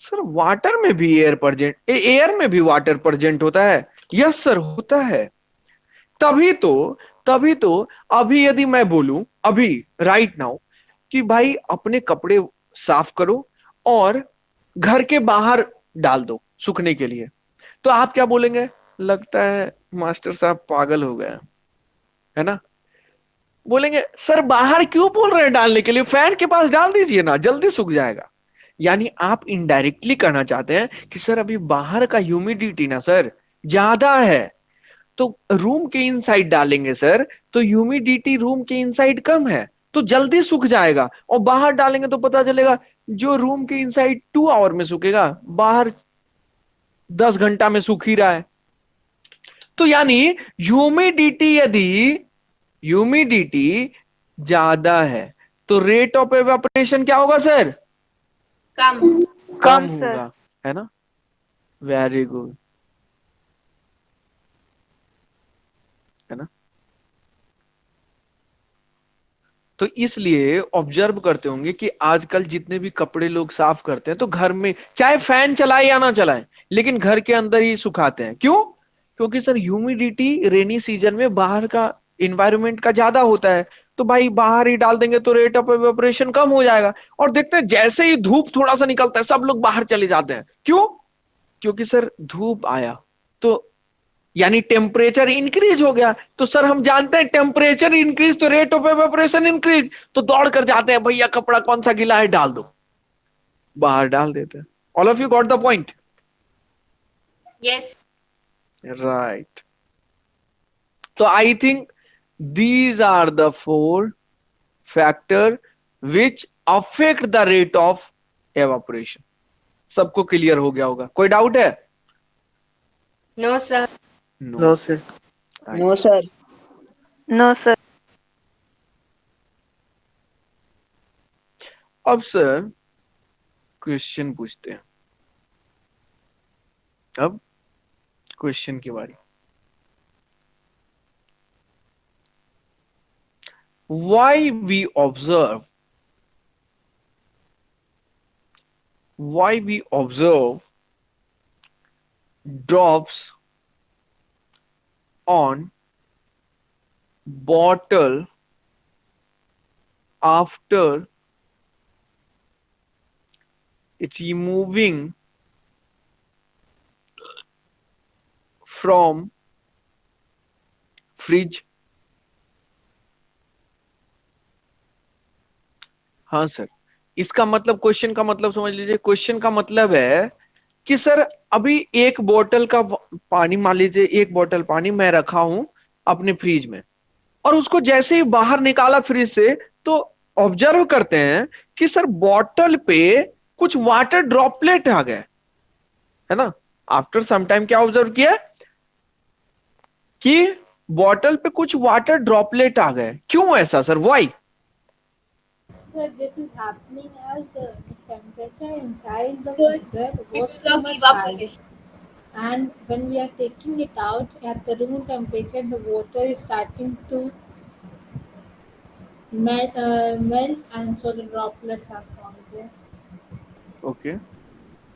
सर वाटर में भी एयर में भी वाटर प्रेजेंट होता है? यस सर होता है। तभी तो अभी यदि मैं बोलूं अभी राइट नाउ कि भाई अपने कपड़े साफ करो और घर के बाहर डाल दो सूखने के लिए, तो आप क्या बोलेंगे, लगता है मास्टर साहब पागल हो गया, है ना। बोलेंगे सर बाहर क्यों बोल रहे हैं डालने के लिए, फैन के पास डाल दीजिए ना, जल्दी सूख जाएगा। यानी आप इनडायरेक्टली कहना चाहते हैं कि सर अभी बाहर का ह्यूमिडिटी ना सर ज्यादा है, तो रूम के इनसाइड डालेंगे सर, तो ह्यूमिडिटी रूम के इनसाइड कम है तो जल्दी सूख जाएगा, और बाहर डालेंगे तो पता चलेगा जो रूम के इनसाइड 2 आवर में सूखेगा, बाहर 10 घंटा में सूख ही रहा है। तो यानी ह्यूमिडिटी ज्यादा है तो रेट ऑफ एवापोरेशन क्या होगा सर?
कम।
कम
सर।
होगा, है ना? वेरी गुड, है ना? तो इसलिए ऑब्जर्व करते होंगे कि आजकल जितने भी कपड़े लोग साफ करते हैं तो घर में चाहे फैन चलाए या ना चलाए, लेकिन घर के अंदर ही सुखाते हैं। क्यों? क्योंकि सर ह्यूमिडिटी रेनी सीजन में बाहर का इन्वायरमेंट का ज्यादा होता है, तो भाई बाहर ही डाल देंगे तो रेट ऑफ एवेपोरेशन कम हो जाएगा। और देखते हैं जैसे ही धूप थोड़ा सा निकलता है सब लोग बाहर चले जाते हैं। क्यों? क्योंकि सर धूप आया तो यानी टेम्परेचर इंक्रीज हो गया, तो सर हम जानते हैं टेम्परेचर इंक्रीज तो रेट ऑफ एवेपोरेशन इंक्रीज, तो दौड़ कर जाते हैं भैया कपड़ा कौन सा गीला है डाल दो, बाहर डाल देते हैं। All of you got the point?
Yes.
Right. तो I think these are the 4 factor which affect the rate of evaporation. सबको क्लियर हो गया होगा? कोई डाउट है?
No, sir.
No
sir.
No, sir.
No sir.
अब सर क्वेश्चन पूछते हैं। अब क्वेश्चन की बारी। Why we observe drops on bottle after removing from fridge? हाँ सर, इसका मतलब, क्वेश्चन का मतलब समझ लीजिए। क्वेश्चन का मतलब है कि सर अभी एक बोतल का पानी, मान लीजिए एक बोतल पानी मैं रखा हूं अपने फ्रिज में, और उसको जैसे ही बाहर निकाला फ्रिज से तो ऑब्जर्व करते हैं कि सर बॉटल पे कुछ वाटर ड्रॉपलेट आ गए, है ना? आफ्टर सम टाइम क्या ऑब्जर्व किया कि बॉटल पे कुछ वाटर ड्रॉपलेट आ गए। क्यों ऐसा sir? Why?
Sir, this is happening as the temperature inside the
Sir,
freezer was
because
too
of
much high.
evaporation.
And when we are taking it out at the room temperature, the water is starting to melt, and so the droplets are formed there.
Okay,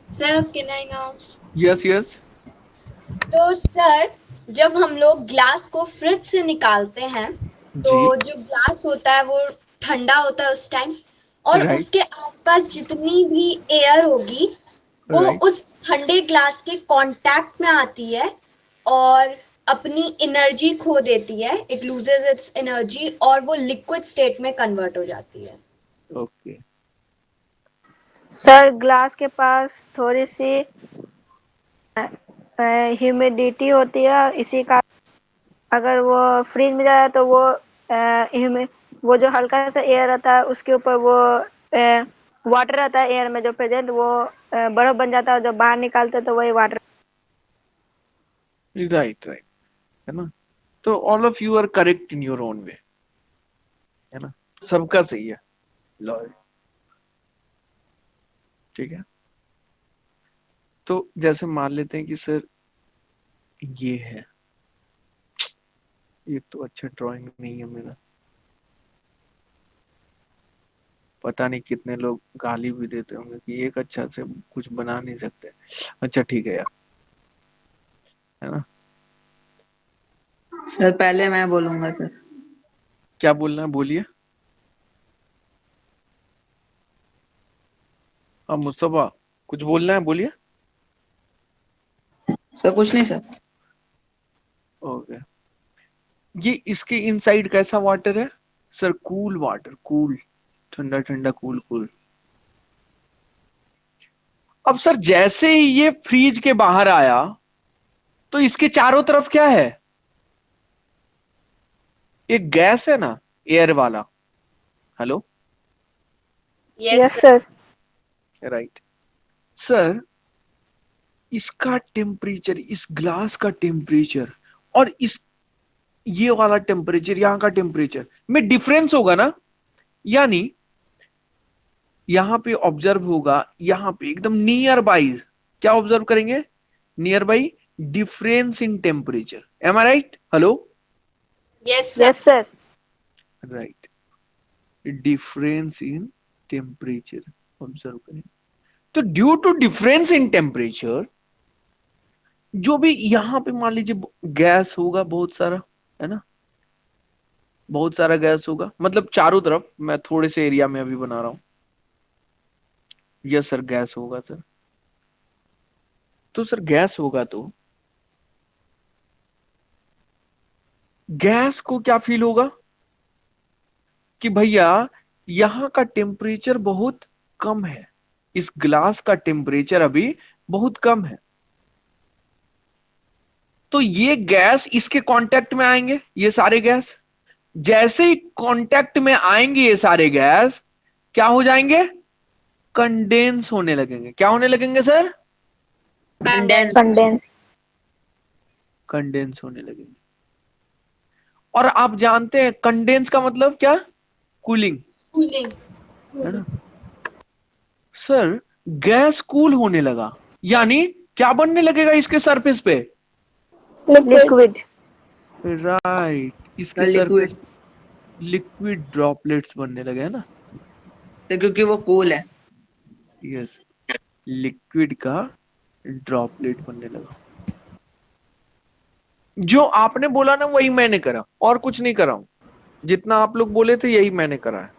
Sir, can I now?
Yes yes,
तो sir, जब हम लोग glass को fridge से निकालते हैं तो
जी,
जो ग्लास होता है वो ठंडा होता है उस टाइम, और
राइट
उसके आसपास जितनी भी एयर होगी वो
राइट,
उस ठंडे ग्लास के कांटेक्ट में आती है और अपनी एनर्जी खो देती है। इट लूजेस इट्स एनर्जी और वो लिक्विड स्टेट में कन्वर्ट हो जाती है।
ओके,
सर ग्लास के पास थोड़ी सी ह्यूमिडिटी होती है, इसी का अगर वो फ्रीज में जाए तो वो जो हल्का सा एयर रहता है उसके ऊपर वो वाटर रहता है एयर में जो प्रेजेंट, वो बर्फ बन जाता है। जब बाहर निकालते हैं तो वही वाटर।
राइट राइट, है ना? तो all of you are correct in your own way, है ना? सबका सही है, लॉ, ठीक है। तो जैसे मान लेते हैं कि सर ये है, ये तो अच्छा ड्राइंग नहीं है मेरा, पता नहीं कितने लोग गाली भी देते होंगे कि एक अच्छा से कुछ बना नहीं सकते। अच्छा ठीक है यार, है ना?
सर पहले मैं बोलूंगा सर।
क्या बोलना है बोलिए। हाँ मुस्तफा, कुछ बोलना है बोलिए।
सर कुछ नहीं सर।
ओके, ये इसके इनसाइड कैसा वाटर है सर? कूल वाटर, कूल, ठंडा ठंडा, कूल कूल। अब सर जैसे ही ये फ्रीज के बाहर आया तो इसके चारों तरफ क्या है? एक गैस है ना, एयर वाला। Hello,
yes sir.
Right sir, इसका टेम्परेचर, इस ग्लास का टेम्परेचर और इस ये वाला टेम्परेचर, यहां का टेम्परेचर में डिफरेंस होगा ना? यानी यहाँ पे ऑब्जर्व होगा, यहाँ पे एकदम नियर बाई क्या ऑब्जर्व करेंगे? Nearby difference in temperature. Am I right? Hello?
Yes, sir.
Yes sir.
Right, difference in temperature observe करेंगे। तो due to difference in temperature, जो भी यहाँ पे मान लीजिए गैस होगा बहुत सारा, है ना, बहुत सारा गैस होगा, मतलब चारों तरफ, मैं थोड़े से एरिया में अभी बना रहा हूं। यस सर, गैस होगा सर। तो सर गैस होगा तो गैस को क्या फील होगा कि भैया यहाँ का टेम्परेचर बहुत कम है, इस ग्लास का टेम्परेचर अभी बहुत कम है। तो ये गैस इसके कांटेक्ट में आएंगे, ये सारे गैस जैसे ही कांटेक्ट में आएंगे, ये सारे गैस क्या हो जाएंगे? कंडेंस होने लगेंगे। क्या होने लगेंगे सर?
कंडेंस।
कंडेंस।
कंडेंस होने लगेंगे। और आप जानते हैं कंडेंस का मतलब क्या? Cooling,
Cooling.
है ना। सर गैस कूल होने लगा, यानी क्या बनने लगेगा इसके सरफेस पे?
Liquid.
लिक्विड।
राइट, इसके सरफेस
लिक्विड,
लिक्विड ड्रॉपलेट्स बनने लगे, है ना।
क्योंकि वो कूल है।
यस, लिक्विड का ड्रॉपलेट बनने लगा। जो आपने बोला ना वही मैंने करा, और कुछ नहीं करा हूं। जितना आप लोग बोले थे यही मैंने करा है।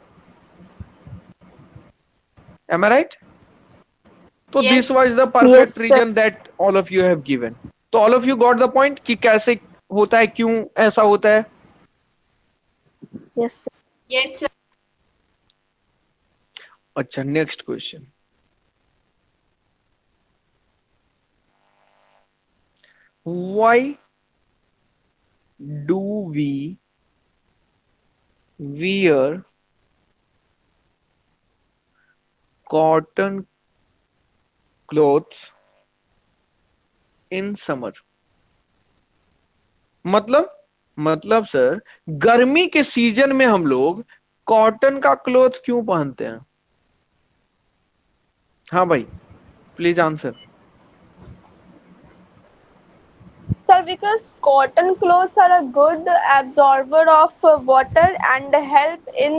Am I right? तो
Yes.
This was the perfect reason that all of you have given. तो all of you got the point कि कैसे होता है, क्यों ऐसा होता है।
Yes sir.
Yes, sir.
अच्छा, next question. Why do we wear cotton clothes in summer? मतलब सर गर्मी के सीजन में हम लोग कॉटन का क्लॉथ क्यों पहनते हैं? हाँ भाई, please answer.
Sir, because cotton clothes are a good absorber of water and help in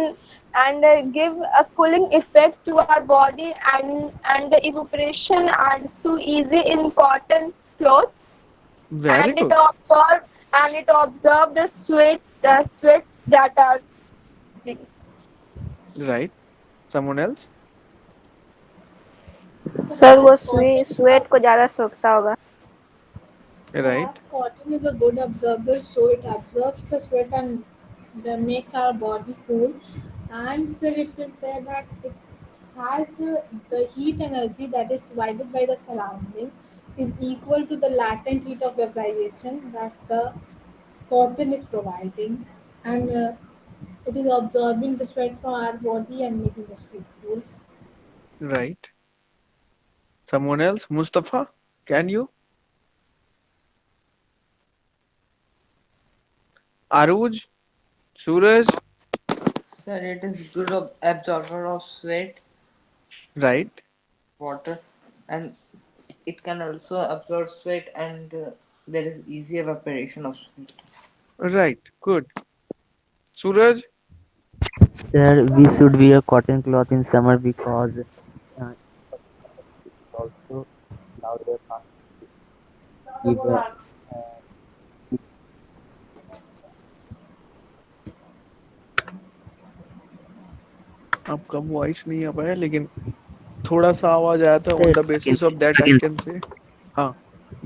and give a cooling effect to our body, and the evaporation are too easy in cotton clothes,
very
and it
good.
absorb the sweat that are.
Right, someone else.
Sir वो
As cotton is
sweat को
a,
ज्यादा सोखता होगा।
Right,
as cotton is a good absorber, so it absorbs the sweat and that makes our body cool. And so it is there that it has the heat energy that is provided by the surrounding is equal to the latent heat of vaporization that the cotton is providing, and it is absorbing the sweat from our body and making us feel cool.
Right, someone else. Mustafa, can you? Arooj, Suraj.
Sir, it is good absorber of sweat,
right,
water, and it can also absorb sweat, and there is easy evaporation of sweat.
Right, good. Suraj.
Sir, we should wear cotton cloth in summer because it also allow the plant to give
आपका voice नहीं आ पाया, लेकिन थोड़ा सा आवाज आया था। On
sir,
the
again,
basis of that I
again,
can say. हाँ,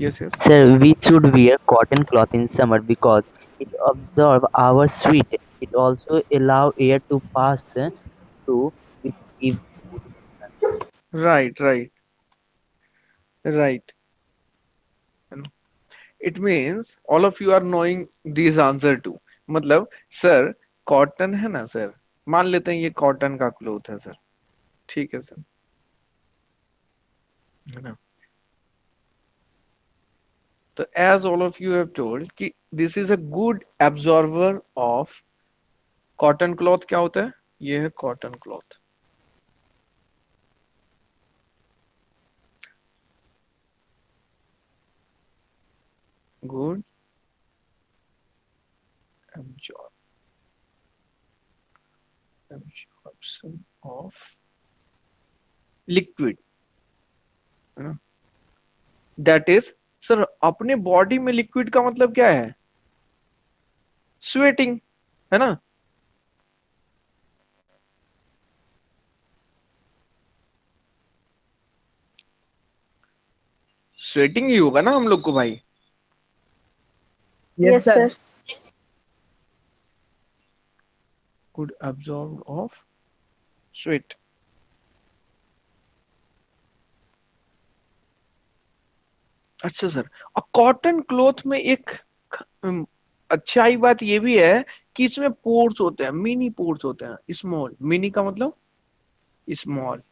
yes yes.
sir, we should wear cotton cloth in summer because it absorb our sweat. It also allow air to pass through, which gives cooling effect.
Right right right. It means all of you are knowing this answer too. मतलब sir cotton है ना sir, मान लेते हैं ये cotton का cloth है sir, ठीक है सर, है ना। तो as all of you have told कि this is a good absorber of cotton cloth. क्या होता है? ये है cotton cloth. Good absorption of liquid, है ना? दैट इज, सर अपने बॉडी में लिक्विड का मतलब क्या है? स्वेटिंग, है ना? स्वेटिंग ही होगा ना हम लोग को भाई।
Yes, sir.
Could absorb of sweat. अच्छा सर, और कॉटन क्लॉथ में एक अच्छाई बात ये भी है कि इसमें पोर्स होते हैं, मिनी पोर्स होते हैं, स्मॉल, मिनी का मतलब स्मॉल,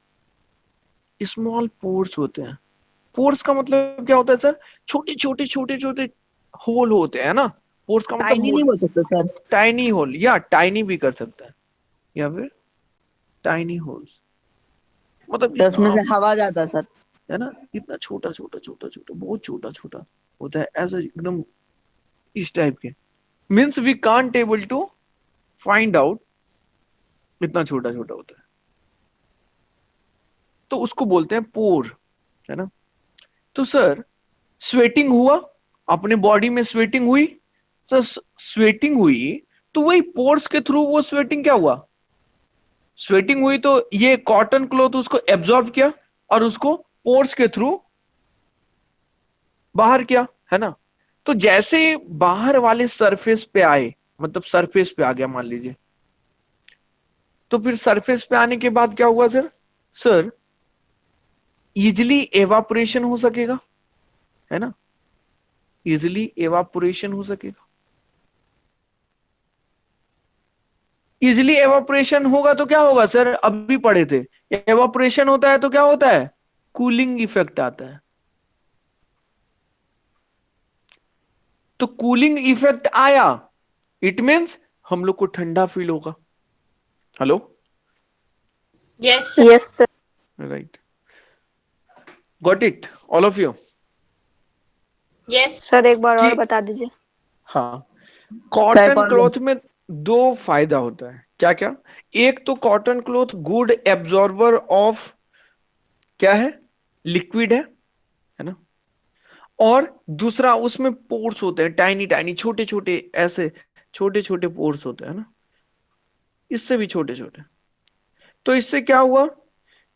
स्मॉल पोर्स होते हैं। पोर्स का मतलब क्या होता है सर? छोटे छोटे छोटे छोटे होल होते हैं ना। पोर्स का मतलब
टाइनी नहीं
होल,
बोल सकते सर।
टाइनी होल, या टाइनी भी कर सकते हैं, या फिर टाइनी होल्स, मतलब
तो उसमें
इतना,
से हवा जाता है सर।
है ना, इतना छोटा छोटा छोटा छोटा, बहुत छोटा छोटा होता है, ऐसा एकदम इस टाइप के। Means we can't able to find out, इतना छोटा छोटा होता है, तो उसको बोलते हैं पोर, है ना? तो सर स्वेटिंग हुआ, अपने बॉडी में स्वेटिंग हुई, तो स्वेटिंग हुई तो वही पोर्स के थ्रू वो स्वेटिंग क्या हुआ? स्वेटिंग हुई तो ये कॉटन क्लॉथ उसको एब्जॉर्ब किया और उसको पोर्स के थ्रू बाहर किया, है ना? तो जैसे बाहर वाले सरफेस पे आए, मतलब सरफेस पे आ गया मान लीजिए, तो फिर सरफेस पे आने के बाद क्या हुआ सर? सर इजिली एवापोरेशन हो सकेगा, है ना? इजिली एवापोरेशन हो सकेगा। इजिली एवापोरेशन होगा तो क्या होगा सर? अभी पढ़े थे, एवापोरेशन होता है तो क्या होता है? कूलिंग इफेक्ट आता है। तो कूलिंग इफेक्ट आया, इट मीन्स हम लोग को ठंडा फील होगा। Hello?
Yes, sir.
Yes, sir.
Right, got it all of you?
Yes.
Sir एक बार और
कि
बता दीजिए।
हाँ,
सर
कॉटन
कौन
क्लॉथ में दो फायदा होता है, क्या क्या? एक तो cotton cloth good absorber of, क्या है, लिक्विड है ना? और दूसरा उसमें पोर्स होते हैं, टाइनी टाइनी छोटे छोटे, ऐसे छोटे छोटे पोर्स होते हैं ना, इससे भी छोटे छोटे। तो इससे क्या हुआ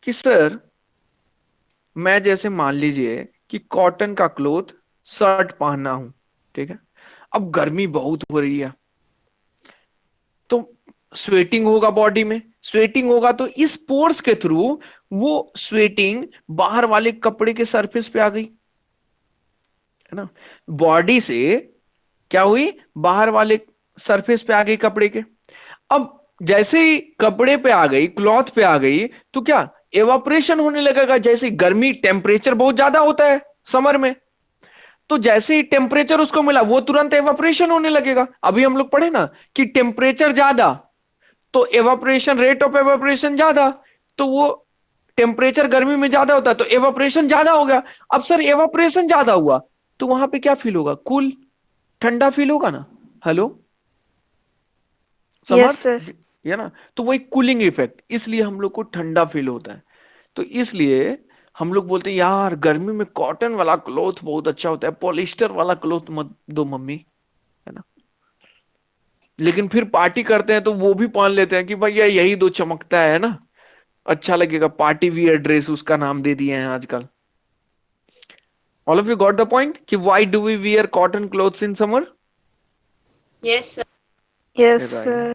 कि सर मैं जैसे मान लीजिए कि कॉटन का क्लॉथ शर्ट पहना हूं, ठीक है? अब गर्मी बहुत हो रही है, तो स्वेटिंग होगा बॉडी में, स्वेटिंग होगा तो इस पोर्स के थ्रू वो स्वेटिंग बाहर वाले कपड़े के सरफेस पे आ गई, है ना? बॉडी से क्या हुई? बाहर वाले सरफेस पे आ गई कपड़े के। अब जैसे ही कपड़े पे आ गई, क्लॉथ पे आ गई, तो क्या एवापोरेशन होने लगेगा? जैसे गर्मी, टेम्परेचर बहुत ज्यादा होता है समर में, तो जैसे ही टेम्परेचर उसको मिला वो तुरंत एवापोरेशन होने लगेगा। अभी हम लोग पढ़े ना कि टेम्परेचर ज्यादा तो एवापोरेशन, रेट ऑफ एवापोरेशन ज्यादा, तो वो टेम्परेचर गर्मी में ज्यादा होता है तो एवापोरेशन ज्यादा हो गया। अब सर एवापोरेशन ज्यादा हुआ तो वहां पे क्या फील होगा? कूल, ठंडा फील होगा ना। हेलो
यस
समर्थ,
सर।
है ना? तो वही कूलिंग इफेक्ट, इसलिए हम लोग को ठंडा फील होता है। तो इसलिए हम लोग बोलते हैं यार गर्मी में कॉटन वाला क्लॉथ बहुत अच्छा होता है, पॉलिस्टर वाला क्लॉथ मत दो मम्मी, है ना? लेकिन फिर पार्टी करते हैं तो वो भी पहन लेते हैं कि भैया यही दो चमकता है ना, अच्छा लगेगा, पार्टी वियर ड्रेस उसका नाम दे दिए हैं आजकल। All of you got the point कि why do we wear cotton clothes in summer?
Yes, sir.
Yes
right,
sir.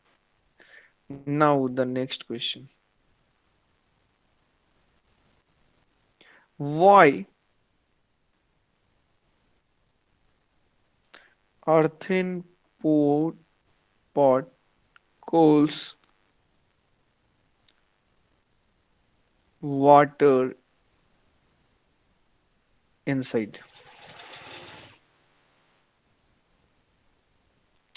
Now the next question, why earthen pot coals water inside?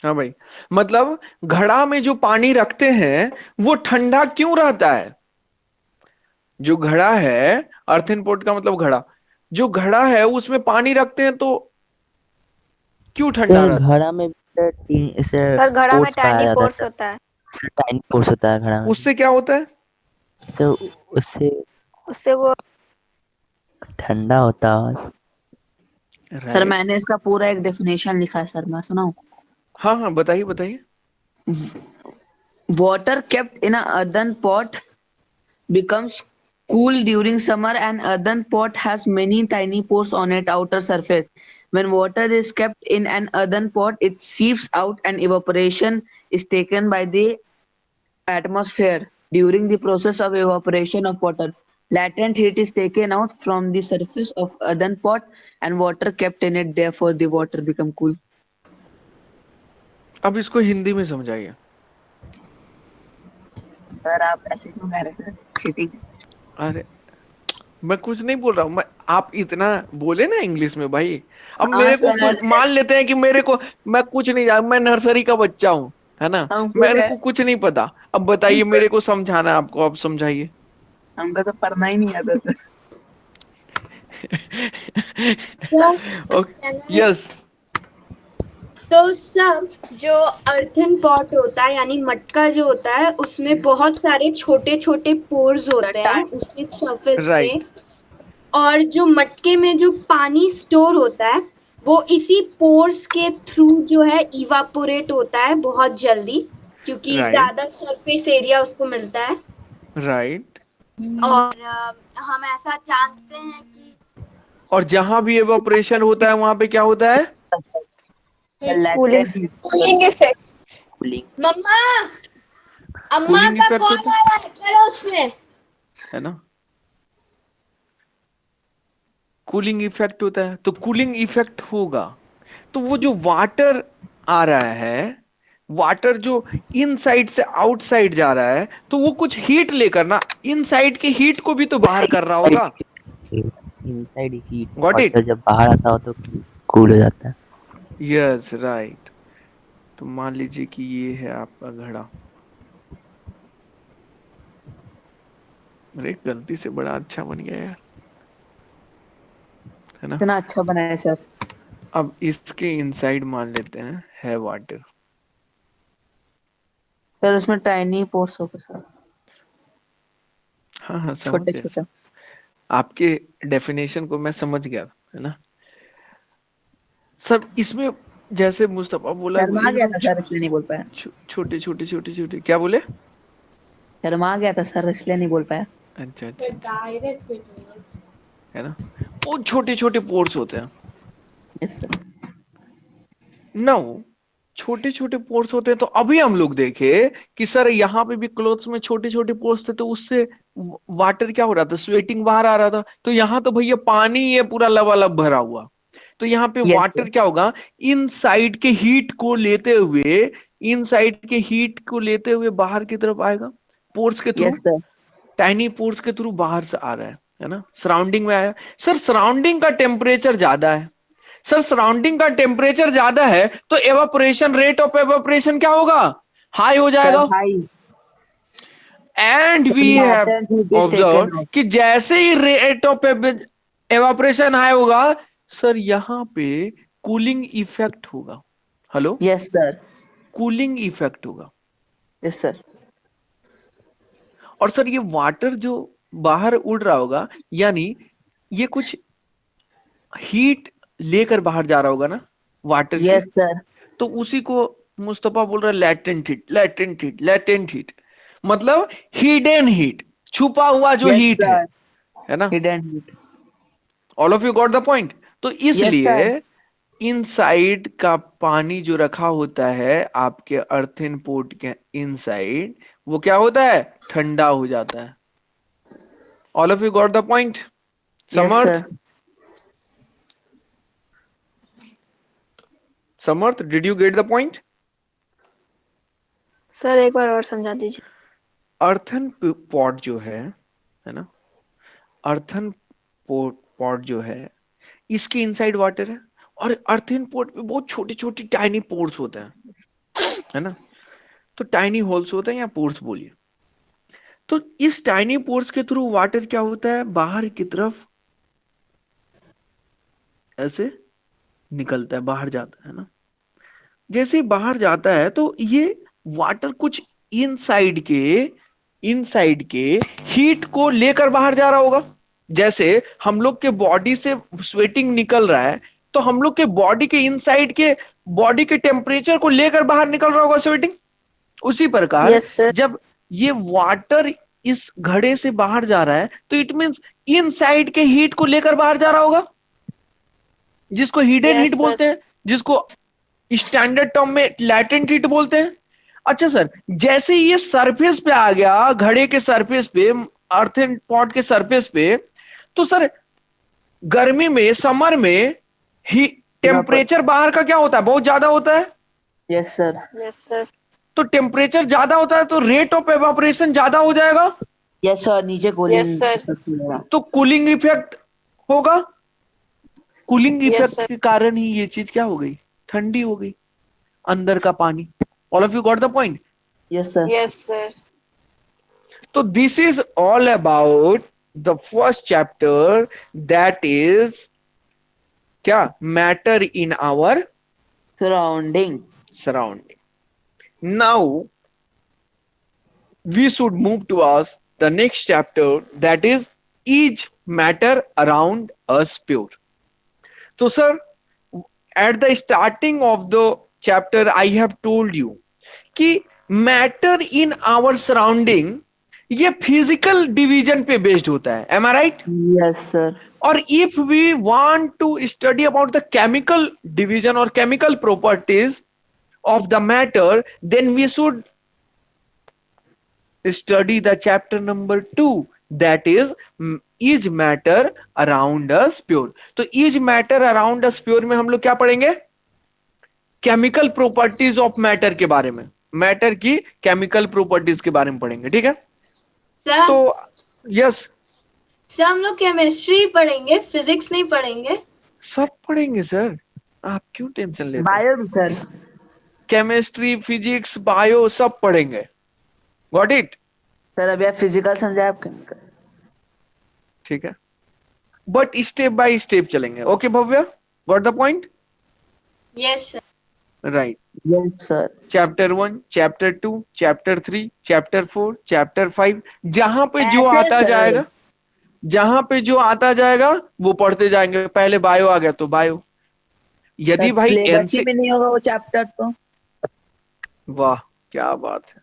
हाँ भाई, मतलब घड़ा में जो पानी रखते हैं वो ठंडा क्यों रहता है? जो घड़ा है, अर्थन पोट का मतलब घड़ा, जो घड़ा है उसमें पानी रखते हैं तो क्यों ठंडा
सर
रहता
घड़ा में भी सर
सर घड़ा में
पोर्स पाया
टाइनी
जाता है
पोर्स
सर।
होता है,
सर टाइनी पोर्स होता है घड़ा
है?
में।
उससे क्या होता है?
तो उससे
उससे वो
ठंडा होता है।
Sir
right.
मैंने इसका पूरा एक डेफिनेशन लिखा है सर, मैं सुनाऊं?
हाँ हाँ, बताइए बताइए।
Water kept in a earthen pot becomes cool during summer. An earthen pot has many tiny pores on its outer surface. When water is kept in an earthen pot, it seeps out and evaporation is taken by the atmosphere. During the process of evaporation of water, latent heat is taken out from the surface of earthen pot and water kept in it. Therefore, the water become cool.
अब इसको हिंदी में समझाइए।
Sir आप ऐसे क्यों कह रहे हैं? चीटिंग।
अरे मैं कुछ नहीं बोल रहा हूँ, मैं आप इतना बोले ना इंग्लिश में भाई। अब
हाँ
मेरे को
सर,
कुछ मान लेते हैं कि मेरे को, मैं कुछ नहीं जान, मैं नर्सरी का बच्चा हूँ, है ना,
हमको
मेरे
है,
को कुछ नहीं पता। अब बताइए, मेरे को समझाना है आपको, अब समझाइए।
हमको तो पढ़ना ही नहीं आता सर।
Okay, yes.
तो सब जो अर्थन पॉट होता है यानी मटका जो होता है उसमें बहुत सारे छोटे छोटे पोर्स होते हैं उसके सरफेस पे,
राइट
और जो मटके में जो पानी स्टोर होता है वो इसी पोर्स के थ्रू जो है इवापोरेट होता है बहुत जल्दी, क्योंकि
राइट
ज्यादा सरफेस एरिया उसको मिलता है।
राइट।
और हम ऐसा जानते हैं कि
और जहां भी एवापोरेशन होता है वहां पे क्या होता है?
Sir
cooling
latent heat,
Cooling effect.
Cooling.
मम्मा, अम्मा
कूलिंग
का
इफेक्ट
कॉल
होता
आ रहा है, चलो उसमें।
है ना। कूलिंग इफेक्ट होता है, तो कूलिंग इफेक्ट होगा तो वो जो वाटर आ रहा है, वाटर जो इनसाइड से आउटसाइड जा रहा है, तो वो कुछ हीट लेकर ना इनसाइड के हीट को भी तो बाहर कर रहा होगा।
इनसाइड हीट,
गॉट
और
इट?
सर जब बाहर आता हो तो कूल हो जाता है।
Yes right. तो मान लीजिए कि ये है आपका घड़ा। अरे गलती से बड़ा अच्छा बन गया यार, है ना।
इतना अच्छा बनाया सर।
अब इसके इनसाइड मान लेते हैं है वाटर।
सर उसमें टाइनी पोर्स होगा सर,
हाँ हाँ, समझ
छोटे
गया।
छोटे।
आपके डेफिनेशन को मैं समझ गया, है ना। सब इसमें जैसे मुस्तफा बोला
शर्मा गया
एकदम
था सर इसलिए नहीं बोल पाया।
छोटे छोटे छोटे छोटे, क्या बोले?
शर्मा गया था सर इसलिए नहीं बोल पाया।
अच्छा अच्छा
The
अच्छा,
direct videos.
है ना। वो छोटे छोटे पोर्स होते हैं
यस सर।
ना, वो छोटे छोटे पोर्स होते हैं। तो अभी हम लोग देखे कि सर यहाँ पे भी क्लोथ्स में छोटे छोटे पोर्स थे, तो उससे वाटर क्या हो रहा था, स्वेटिंग बाहर आ रहा था। तो यहाँ तो भैया पानी है पूरा लबालब भरा हुआ, तो यहाँ पे
यस सर।
वाटर क्या होगा, इनसाइड के हीट को लेते हुए, इनसाइड के हीट को लेते हुए बाहर की तरफ आएगा, पोर्स के through,
yes sir.
Tiny pores के थ्रू बाहर से आ रहा है ना, सराउंडिंग में आया। सर सराउंडिंग का टेम्परेचर ज्यादा है, सर सराउंडिंग का टेम्परेचर ज्यादा है, तो एवापोरेशन, रेट ऑफ एवापोरेशन क्या होगा, हाई हो
सर
जाएगा।
High.
And we have
latent heat is taken
observe
out.
कि जैसे ही रेट ऑफ एवापोरेशन हाई होगा, सर यहां पे कूलिंग इफेक्ट होगा। Hello,
yes sir.
Cooling effect होगा।
Yes sir.
और सर ये वाटर जो बाहर उड़ रहा होगा, यानी ये कुछ हीट लेकर बाहर जा रहा होगा ना, वाटर की।
Yes sir.
तो उसी को मुस्तफा बोल रहा है latent heat, latent heat, latent heat, मतलब हिडन हीट, छुपा हुआ जो
यस
हीट
सर।
है ना।
Hidden heat.
All of you got the point. तो
यस सर।
इसलिए इनसाइड का पानी जो रखा होता है आपके अर्थन पोर्ट के इनसाइड, वो क्या होता है, ठंडा हो जाता है। All of you got the point.
Yes
Samarth,
sir.
Samarth, did you get the point?
Sir एक बार और समझा दीजिए।
अर्थन पॉट जो है ना, अर्थन पॉट जो है, इसके इनसाइड वाटर है, और अर्थन पॉट में बहुत छोटे छोटे टाइनी पोर्स होते हैं, है ना। तो टाइनी होल्स होते हैं या पोर्स बोलिए। तो इस टाइनी पोर्स के थ्रू वाटर क्या होता है, बाहर की तरफ ऐसे निकलता है, बाहर जाता है ना। जैसे ही बाहर जाता है तो ये वाटर कुछ इनसाइड के हीट को लेकर बाहर जा रहा होगा। जैसे हम लोग के बॉडी से स्वेटिंग निकल रहा है, तो हम लोग के बॉडी के इनसाइड के बॉडी के टेम्परेचर को लेकर बाहर निकल रहा होगा स्वेटिंग। उसी प्रकार
यस सर।
जब ये वाटर इस घड़े से बाहर जा रहा है तो इट मींस इनसाइड के हीट को लेकर बाहर जा रहा होगा, जिसको हिडन
Yes,
हीट
sir.
बोलते हैं, जिसको स्टैंडर्ड टर्म में लैटेंट हीट बोलते हैं। अच्छा सर, जैसे ये सरफेस पे आ गया, घड़े के सरफेस पे, अर्थन पॉट के सरफेस पे, तो सर गर्मी में, समर में ही टेम्परेचर बाहर का क्या होता है, बहुत ज्यादा होता है।
Yes sir.
Yes, sir.
तो टेम्परेचर ज्यादा होता है तो रेट ऑफ एवापोरेशन ज्यादा हो जाएगा,
यस सर, नीचे कूलिंग
Yes, sir.
तो कूलिंग इफेक्ट होगा। Cooling
Yes,
effect
sir.
के कारण ही ये चीज क्या हो गई, ठंडी हो गई अंदर का पानी। All of you got the point.
Yes sir.
Yes, sir.
तो this is all about the first chapter, that is क्या, matter in our
surrounding.
surrounding. Now we should move towards the next chapter, that is matter around us pure. So sir, at the starting of the chapter I have told you कि matter in our surrounding ये physical division पे based होता है, am I right?
Yes sir.
और if we want to study about the chemical division और chemical properties of the matter, then we should study the chapter number 2, that is matter around us pure. तो is matter around us pure में हम लोग क्या पढ़ेंगे, chemical properties of matter के बारे में, मैटर की केमिकल प्रॉपर्टीज के बारे में पढ़ेंगे, ठीक है?
सर
तो यस,
सर हम लोग केमिस्ट्री पढ़ेंगे, फिजिक्स नहीं पढ़ेंगे।
सब पढ़ेंगे सर, आप क्यों टेंशन लेते हैं?
बायो भी सर।
केमिस्ट्री, फिजिक्स, बायो सब पढ़ेंगे, गॉट इट?
सर अभी आप फिजिकल समझाए, आप केमिकल।
ठीक है, बट स्टेप बाय स्टेप चलेंगे। Okay Bhavya, got the point?
Yes sir.
Right.
Yes sir.
Chapter 1, chapter 2, chapter 3, chapter 4, chapter 5, जहां पे जो
ऐसे
आता
सर।
जाएगा, जहां पे जो आता जाएगा वो पढ़ते जाएंगे। पहले बायो आ गया तो बायो, यदि भाई
सिलेबस ही में नहीं होगा वो चैप्टर तो।
वाह क्या बात है।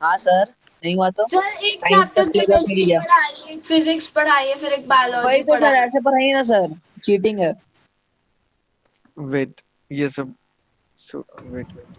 हाँ सर, नहीं हुआ तो
सर एक
साइंस का
चैप्टर
सिलेबस मिल
केमिस्ट्री
गया।
पढ़ाइए, एक फिजिक्स पढ़ाइए, फिर एक बायोलॉजी
वही तो सर,
पढ़ाइए।
ऐसे पढ़ाइए ना सर, चीटिंग है।
वेट, ये सब वेट वेट